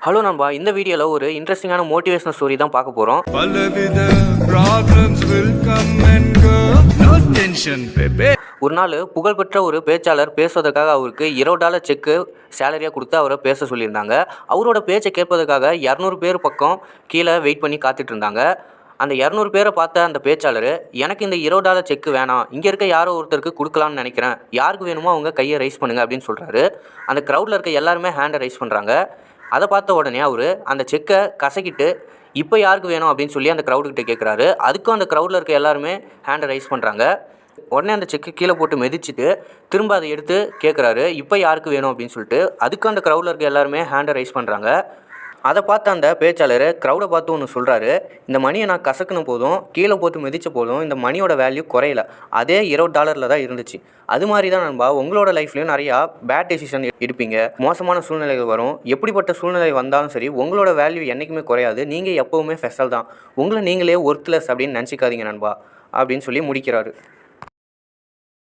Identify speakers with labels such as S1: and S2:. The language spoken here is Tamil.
S1: ஹலோ நண்பா, இந்த வீடியோவில் ஒரு இன்ட்ரெஸ்டிங்கான மோட்டிவேஷனல் ஸ்டோரி தான் பார்க்க போகிறோம். ஒரு நாள் புகழ்பெற்ற ஒரு பேச்சாளர் பேசுவதற்காக அவருக்கு $20 செக்கு சேலரியாக கொடுத்து அவரை பேச சொல்லியிருந்தாங்க. அவரோட பேச்சை கேட்பதற்காக 200 பேர் பக்கம் கீழே வெயிட் பண்ணி காத்துட்டு இருந்தாங்க. அந்த 200 பேரை பார்த்த அந்த பேச்சாளர், எனக்கு இந்த $20 செக்கு வேணாம், இங்கே இருக்க யாரோ ஒருத்தருக்கு கொடுக்கலான்னு நினைக்கிறேன், யாருக்கு வேணுமோ அவங்க கையை ரைஸ் பண்ணுங்க அப்படின்னு சொல்கிறாரு. அந்த க்ரௌடில் இருக்க எல்லாருமே ஹேண்டை ரைஸ் பண்ணுறாங்க. அதை பார்த்த உடனே அவர் அந்த செக்கை கசக்கிட்டு இப்போ யாருக்கு வேணும் அப்படின்னு சொல்லி அந்த க்ரௌடுக்கிட்ட கேட்குறாரு. அதுக்கும் அந்த க்ரௌடில் இருக்க எல்லாருமே ஹேண்டை ரைஸ் பண்ணுறாங்க. உடனே அந்த செக்கு கீழே போட்டு மிதிச்சுட்டு திரும்ப அதை எடுத்து கேட்குறாரு, இப்போ யாருக்கு வேணும் அப்படின்னு சொல்லிட்டு. அதுக்கும் அந்த க்ரௌடில் இருக்க எல்லாருமே ஹேண்டை ரைஸ் பண்ணுறாங்க. அதை பார்த்து அந்த பேச்சாளர் க்ரௌடை பார்த்து ஒன்று சொல்கிறாரு, இந்த மணியை நான் கசக்குன போதும் கீழே போட்டு மிதித்த போதும் இந்த மணியோட வேல்யூ குறையல, அதே $20 தான் இருந்துச்சு. அது மாதிரி தான் நண்பா, உங்களோட லைஃப்லையும் நிறையா பேட் டெசிஷன் எடுப்பீங்க, மோசமான சூழ்நிலைகள் வரும். எப்படிப்பட்ட சூழ்நிலை வந்தாலும் சரி உங்களோட வேல்யூ என்றைக்குமே குறையாது. நீங்கள் எப்போவுமே ஸ்பெஷல் தான். உங்களை நீங்களே ஒர்த்லெஸ் அப்படின்னு நினச்சிக்காதீங்க நண்பா அப்படின்னு சொல்லி முடிக்கிறாரு.